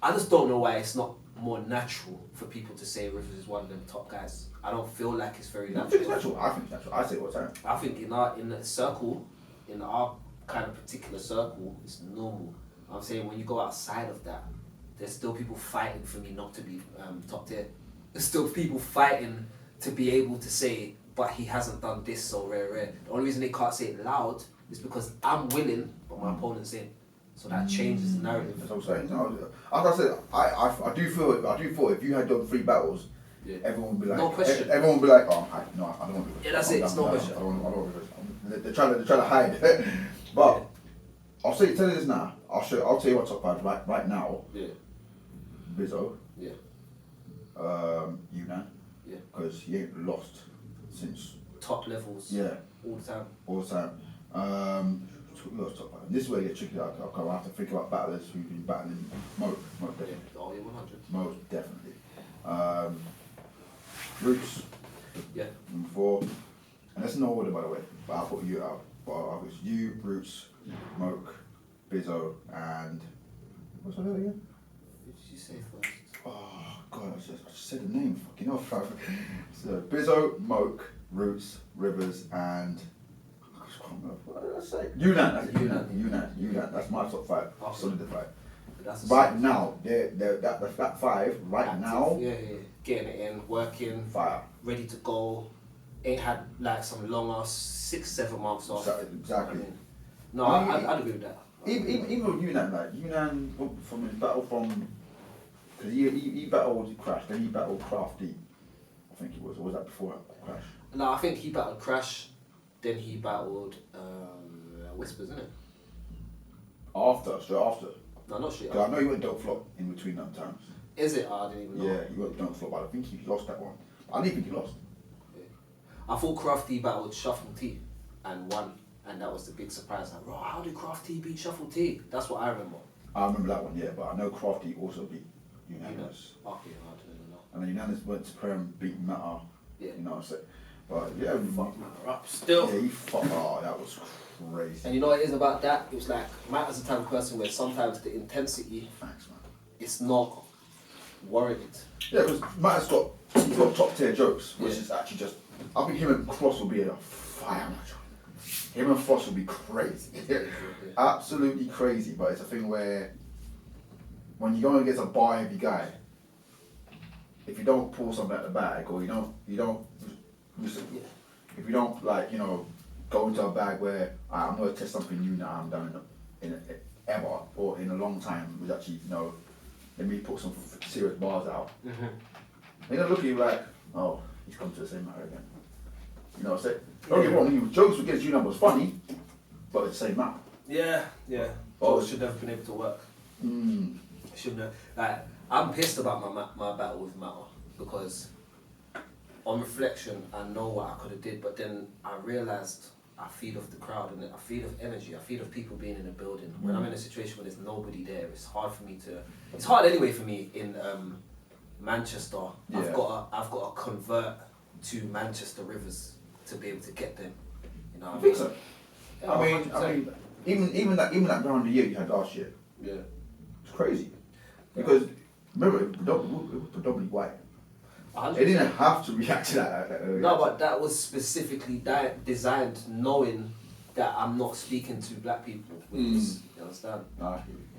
I just don't know why it's not more natural for people to say Rivers is one of them top guys. I don't feel like it's very natural. I think it's natural. I say it all the time. I think in the circle, in our kind of particular circle, it's normal. I'm saying when you go outside of that, there's still people fighting for me not to be top tier. There's still people fighting to be able to say, but he hasn't done this so rare. The only reason they can't say it loud is because I'm winning, but my opponent's in. So that changes the narrative. That's what I'm saying. No, as I said, I do feel if you had done 3 battles, everyone would be like, no question. Everyone would be like, oh, I don't want to. Yeah, that's it. It's no question. I don't want to. They're trying to hide. But I'll tell you this now. I'll tell you what top 5 right now. Yeah. Bizzo. Yeah. Yunnan. Yeah. Because he ain't lost since top levels. Yeah. All the time. All the time. Who else top 5? This is where it gets tricky. I'll have to think about battlers who've been battling Mo definitely. Oh yeah, 100. Most definitely. Roots. Yeah. Number 4. And that's no order, by the way. But I'll put you out. But it's you, Roots, Moke, Bizzo, and what's the other again? What did you say first? Oh God, I just said the name. Fucking hell, fam. So Bizzo, Moke, Roots, Rivers, and I just can't remember. What did I say? Yunnan. That's my top 5. I've solidified. Right now, that 5 right active, now. Yeah. Getting it in, working, fire, ready to go. Ain't had like some long ass 6-7 months off. Exactly. I'd agree with that. Even with Yunnan from his battle because he battled Crash, then he battled Crafty. I think it was. Or was that before Crash? No, I think he battled Crash, then he battled Whispers, isn't it? Straight after. No, not straight after. I know he went Don't Flop in between them times. Is it? I didn't even know. Yeah, he went Don't Flop, but I think he lost that one. I didn't think he lost. I thought Crafty battled Shuffle T and won, and that was the big surprise. Like, bro, how did Crafty beat Shuffle T? That's what I remember. I remember that one, yeah, but I know Crafty also beat Unanimous. Okay, I didn't know. And then Unanimous went to Prem, beat Matter. Yeah. You know what I'm saying? But yeah, fucked Matter up still. Yeah, he fucked. Oh, that was crazy. And you know what it is about that? It was like Matter's the type of person where sometimes the intensity, thanks, man, it's not warranted. Yeah, because Matter's got top tier jokes, which is actually just. I think him and Cross will be a fire match. Him and Frost will be crazy. Absolutely crazy, but it's a thing where when you go against a bar heavy guy, if you don't pull something out the bag or if you don't like, go into a bag where I'm gonna test something new now I haven't done in ever or in a long time, which actually, let me put some serious bars out. They're gonna look at you like, oh, he's come to the same matter again. You know what I'm saying? Don't get me wrong, jokes against you was funny, but it's the same matter. Yeah. Jokes should never been able to work. Shouldn't have. Like, I'm pissed about my battle with Matter because on reflection, I know what I could have did, but then I realised I feed off the crowd and I feed off energy. I feed off people being in a building. When I'm in a situation where there's nobody there, it's hard for me to. It's hard anyway for me in Manchester. Yeah. I've got to convert to Manchester Rivers to be able to get them. You know. I think so. Yeah, I mean, even that round of the year you had last year. Yeah. It's crazy. Because remember, it was predominantly white. 100%. They didn't have to react to that. No, but that was specifically designed knowing that I'm not speaking to black people. You understand? You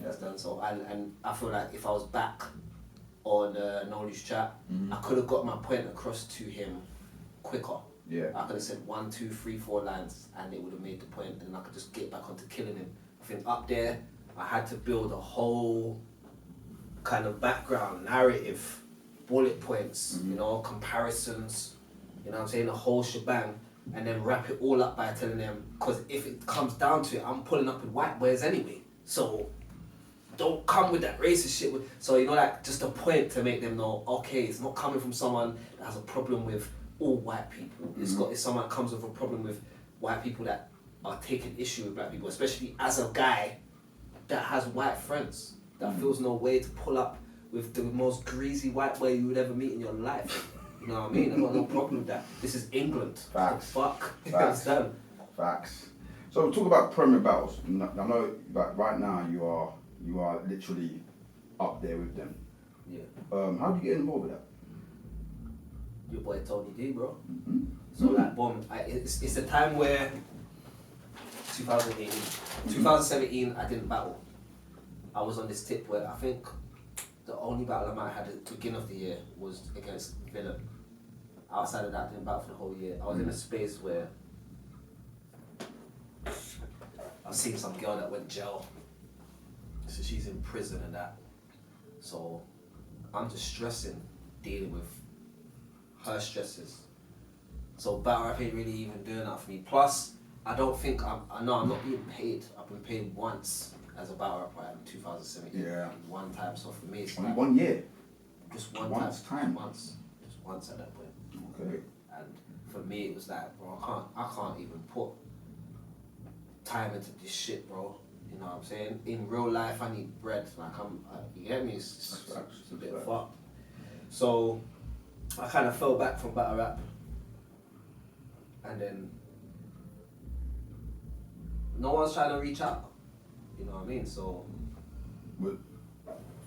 understand? So, and I feel like if I was back on Knowledge Chat, I could have got my point across to him quicker. Yeah. I could have said 1, 2, 3, 4 lines and it would have made the point and I could just get back onto killing him. I think up there, I had to build a whole kind of background, narrative, bullet points, you know, comparisons, you know what I'm saying, a whole shebang, and then wrap it all up by telling them, because if it comes down to it, I'm pulling up with white boys anyway, so don't come with that racist shit. So, you know, like, just a point to make them know, okay, it's not coming from someone that has a problem with all white people. It's someone that comes with a problem with white people that are taking issue with black people, especially as a guy that has white friends, that feels no way to pull up with the most greasy white boy you would ever meet in your life. You know what I mean? I've got no problem with that. This is England. Facts. Fuck. Facts. Facts. So talk about Premier battles. I know that right now you are literally up there with them. Yeah. How do you get involved with that? Your boy Tony D, bro. So like, boom. It's a time where 2018, 2017, I didn't battle. I was on this tip where I think the only battle I might have had at the beginning of the year was against Villain. Outside of that, I didn't battle for the whole year. I was in a space where I was seeing some girl that went jail. So she's in prison and that. So I'm just stressing, dealing with her stresses. So battle rap ain't really even doing that for me. Plus, I don't think I'm not being paid. I've been paid once as a battle rapper in 2017. Yeah. One time. So for me, it's only like 1 year. Just once time. Just once at that point. Okay. And for me, it was like, bro, I can't even put time into this shit, bro. You know what I'm saying? In real life, I need bread. Like you get me? It's a bit fucked. So I kind of fell back from battle rap, and then no one's trying to reach out. You know what I mean? So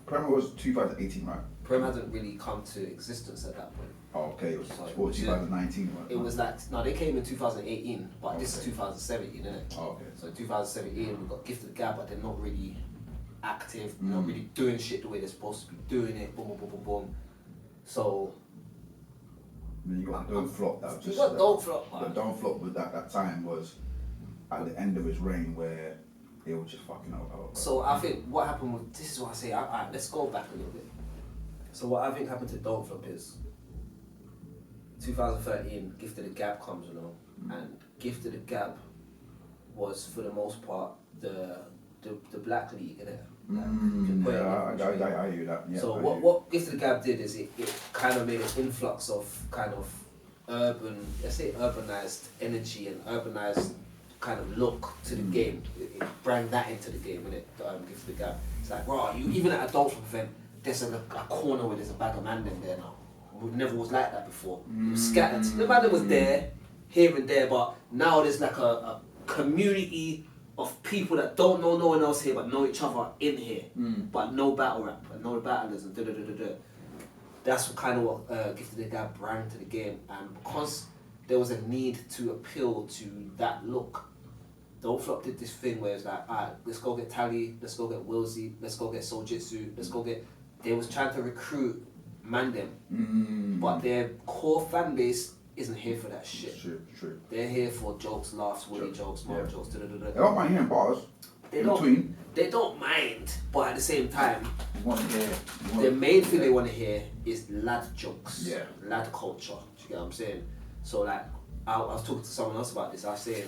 Premier was 2018, right? Prem hasn't really come to existence at that point. Oh, okay. It was 2019. Right? It was like, no, they came in 2018, but this is 2017, isn't it? Oh, okay. So 2017, we got Gifted Gab, but they're not really active, not really doing shit the way they're supposed to be doing it. Boom, boom, boom, boom, boom. So. Then you got Don't Flop. That was just. You got Don't Flop, man. The Don't Flop with that time was at the end of his reign where it was just fucking out. So I think what happened with, this is what I say, alright, let's go back a little bit. So what I think happened to Don't Flop is 2013, Gifted the Gab comes along, and Gifted the Gab was for the most part the black league, innit? I hear that. Yeah, so what Gifted the Gab did is it kind of made an influx of kind of urban, let's say urbanized energy and urbanized kind of look to the game. It brought that into the game, innit? Gifted the Gab. It's like, bro, you even at a Don't Flop event, there's a corner where there's a bag of man in there now. It never was like that before. It was scattered. The man was there, here and there, but now there's like a community of people that don't know no one else here but know each other in here, but no battle rap and no battlers and da. That's what kind of what Gifted the Gab brought to the game, and because there was a need to appeal to that look, Don't Flop did this thing where it's like, alright, let's go get Tally, let's go get Wilsey, let's go get Soljitsu, let's go get. They was trying to recruit Mandem, but their core fan base isn't here for that shit. True. They're here for jokes, laughs, witty jokes, smart jokes, They don't mind hearing bars. They don't mind, but at the same time, want to hear. The main thing they want to hear is lad jokes. Yeah. Lad culture. Do you get what I'm saying? So like, I was talking to someone else about this. I was saying,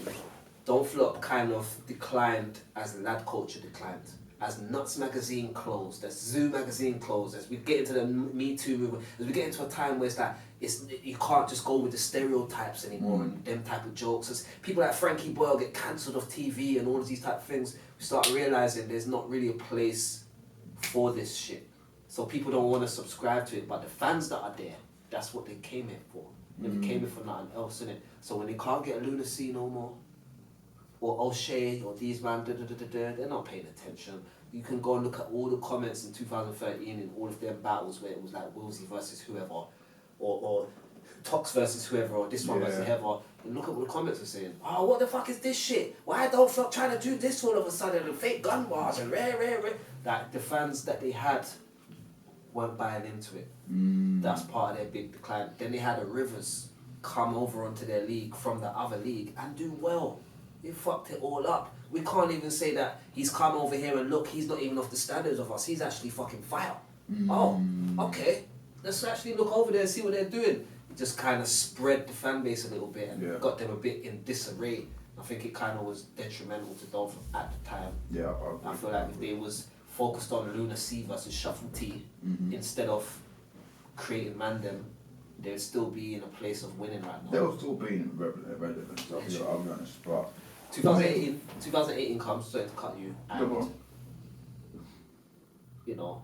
Don't Flop kind of declined as lad culture declined. As Nuts magazine closed, as Zoo magazine closed, as we get into the Me Too movement, as we get into a time where you can't just go with the stereotypes anymore and them type of jokes. As people like Frankie Boyle get cancelled off TV and all of these type of things, we start realising there's not really a place for this shit. So people don't want to subscribe to it, but the fans that are there, that's what they came here for. They came here for nothing else, innit? So when they can't get a Lunacy no more, or O'Shea, or these man, they're not paying attention. You can go and look at all the comments in 2013 in all of their battles where it was like Wilsey versus whoever, or Tox versus whoever, or this one versus whoever, and look at what the comments are saying. Oh, what the fuck is this shit? Why don't Flop trying to do this all of a sudden, and fake gun bars, and rare. Like, the fans that they had weren't buying into it. That's part of their big decline. Then they had a Rivers come over onto their league from the other league and do well. He fucked it all up. We can't even say that he's come over here and look, he's not even off the standards of us. He's actually fucking fire. Oh, okay. Let's actually look over there and see what they're doing. It just kind of spread the fan base a little bit and got them a bit in disarray. I think it kind of was detrimental to Dolph at the time. Yeah, I feel like if they was focused on Luna C versus Shuffle T instead of creating Mandem, they would still be in a place of winning right now. They will still be relevant, so I'll be honest. But 2018 comes, sorry to cut you, and you know,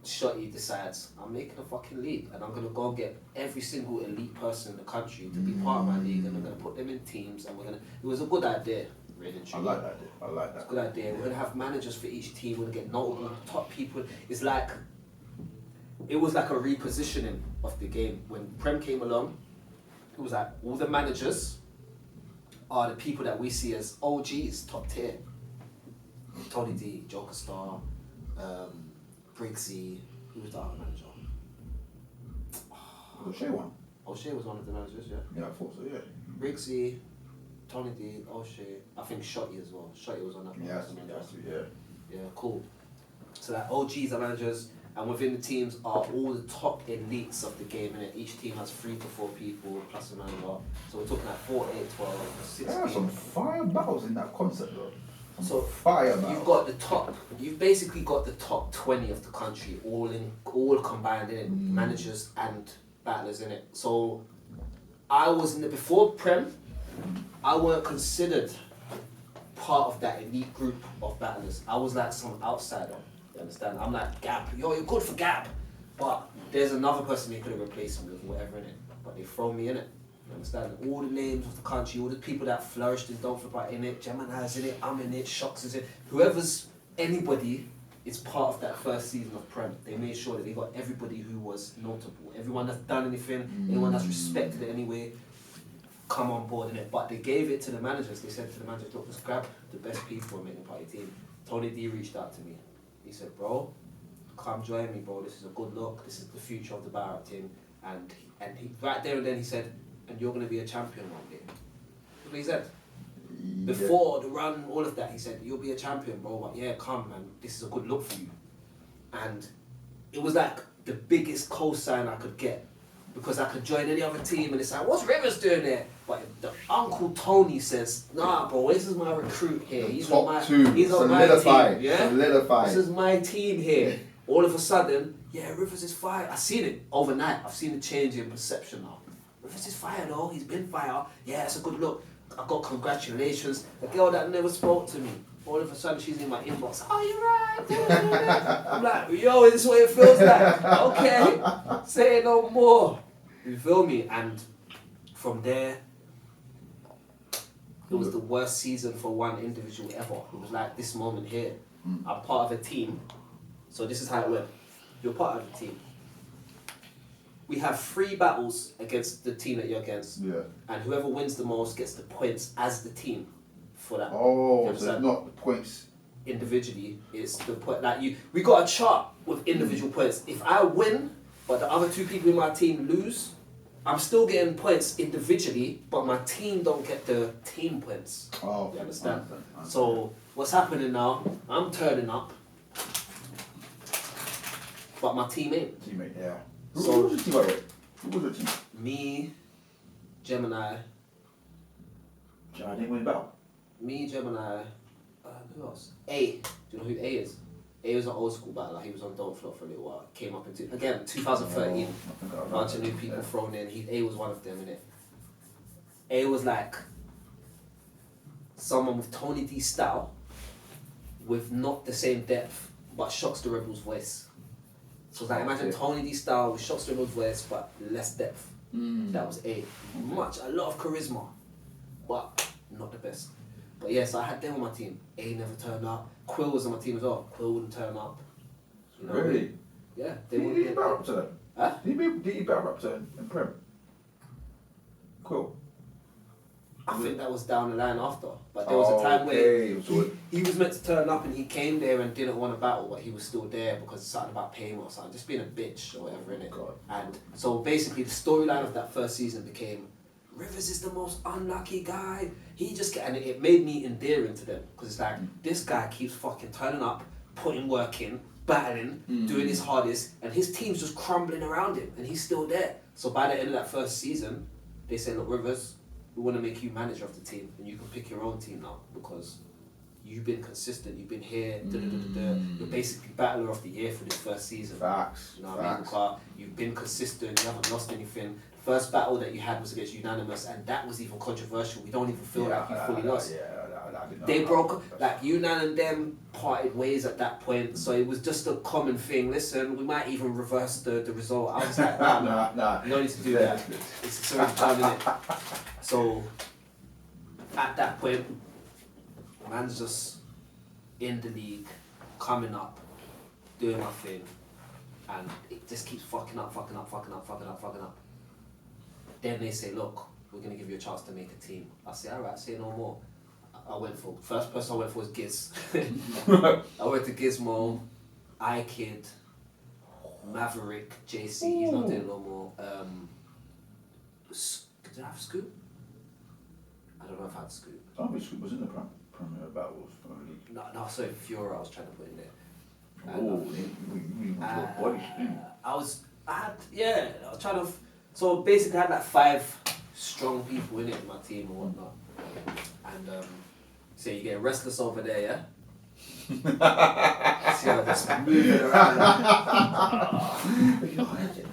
Shotty decides, I'm making a fucking league and I'm going to go get every single elite person in the country to be part of my league, and I'm going to put them in teams, and it was a good idea, really. I like that idea. It's a good idea. We're going to have managers for each team, we're going to get notable top people. It was like a repositioning of the game. When Prem came along, it was like all the managers are the people that we see as OGs, top tier. Tony D, Joker Star, Briggsy, who was the other manager? O'Shea one. O'Shea was one of the managers, yeah. Yeah, I thought so, yeah. Briggsy, Tony D, O'Shea, I think Shotty as well. Shotty was on that one. Yeah, cool. So that OGs are managers, and within the teams are all the top elites of the game, and each team has 3 to 4 people plus a manager. So we're talking like 4, 8, 12, 16. There are some fire battles in that concept though. So fire battles. You've basically got the top 20 of the country all combined in it, managers and battlers in it. So I was before Prem, I weren't considered part of that elite group of battlers. I was like some outsider. You understand? I'm like Gap. Yo, you're good for Gap, but there's another person they could have replaced me with, whatever in it. But they throw me in it. You understand? All the names of the country, all the people that flourished in Don't Flip are in it. Gemini's in it. I'm in it. Shocks is in it. Anybody is part of that first season of Prem. They made sure that they got everybody who was notable. Everyone that's done anything, anyone that's respected it anyway, come on board in it. But they gave it to the managers. They said to the managers, look, just grab the best people and make a party team. Tony D reached out to me. He said, bro, come join me, bro. This is a good look. This is the future of the battlerap team. And he right there and then he said, and you're going to be a champion one day. That's what he said. Before the run, all of that, he said, you'll be a champion, bro. But yeah, come, man. This is a good look for you. And it was like the biggest cosign I could get, because I could join any other team and it's like, what's Rivers doing there? But the Uncle Tony says, nah, bro, this is my recruit here. He's on my team. Yeah? Solidified. This is my team here. All of a sudden, yeah, Rivers is fire. I've seen it overnight. I've seen the change in perception now. Rivers is fire though. He's been fire. Yeah, it's a good look. I got congratulations. The girl that never spoke to me, all of a sudden she's in my inbox. Oh, you're right. I'm like, yo, is this what it feels like? Okay, say no more. You feel me? And from there, it was the worst season for one individual ever. It was like this moment here. I'm part of a team. So this is how it went. You're part of the team. We have 3 battles against the team that you're against. Yeah. And whoever wins the most gets the points as the team for that. Oh, so it's not the points individually. It's the point we got a chart with individual points. If I win, but the other 2 people in my team lose, I'm still getting points individually, but my team don't get the team points. Oh, you understand? So what's happening now? I'm turning up. but my team ain't. Teammate, yeah. So, who was your team, by the way? Who was your team? Me, Gemini. Gemini didn't win the battle. Me, Gemini. Who else? A. Do you know who A is? A was an old school battler. He was on Don't Flop for a little while. Came up into, again, 2013. A bunch of new people thrown in. A was one of them, innit? A was like someone with Tony D style, with not the same depth, but Shocks the Rebel's voice. So it's like, imagine Tony D style with Shocks the Rebel's voice, but less depth. That was A. A lot of charisma, but not the best. But yeah, so I had them on my team. A never turned up. Quill was on my team as well. Quill wouldn't turn up. You know really? I mean? Yeah. Did he battle up to them? Huh? Did he battle up to them in Prem? Cool. I think that was down the line after. But there was a time where he was meant to turn up and he came there and didn't want to battle, but he was still there because something about payment or something, just being a bitch or whatever, innit? God. And so basically the storyline of that first season became, Rivers is the most unlucky guy. He just and it made me endearing to them because it's like, this guy keeps fucking turning up, putting work in, battling, doing his hardest, and his team's just crumbling around him and he's still there. So by the end of that first season, they said, look, Rivers, we want to make you manager of the team and you can pick your own team now because you've been consistent, you've been here, you're basically battler of the year for this first season. Facts. You know what I mean? Because you've been consistent, you haven't lost anything. The first battle that you had was against Unanimous and that was even controversial. We don't even feel like you fully lost. They broke, like Unan and them parted ways at that point, so it was just a common thing. Listen, we might even reverse the result. I was like, nah, you don't need to do that. It's already done, innit? So, at that point, man's just in the league, coming up, doing my thing, and it just keeps fucking up. Then they say, look, we're going to give you a chance to make a team. I say, alright, say no more. First person I went for was Giz. I went to Gizmo, iKid, Maverick, JC, he's not there no more. Did I have Scoop? I don't know if I had Scoop. I don't think Scoop was in the Premier Battles for the league. No, sorry, Fiora I was trying to put in there. I was trying to, so basically I had like 5 strong people in it in my team and whatnot. And so you get restless over there, yeah? See how just moving around.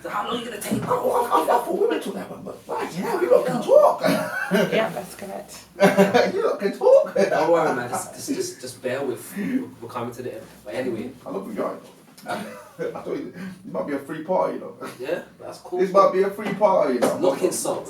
So how long are you going to take? We're meant to that one, but yeah, you lot can talk. Yeah, that's correct. You lot can talk. Don't worry, man. Just bear with. We're coming to the end. But anyway. I love you guys. I thought it might be a free party, you know. Yeah, that's cool. This might be a free party, you know. Lock it so.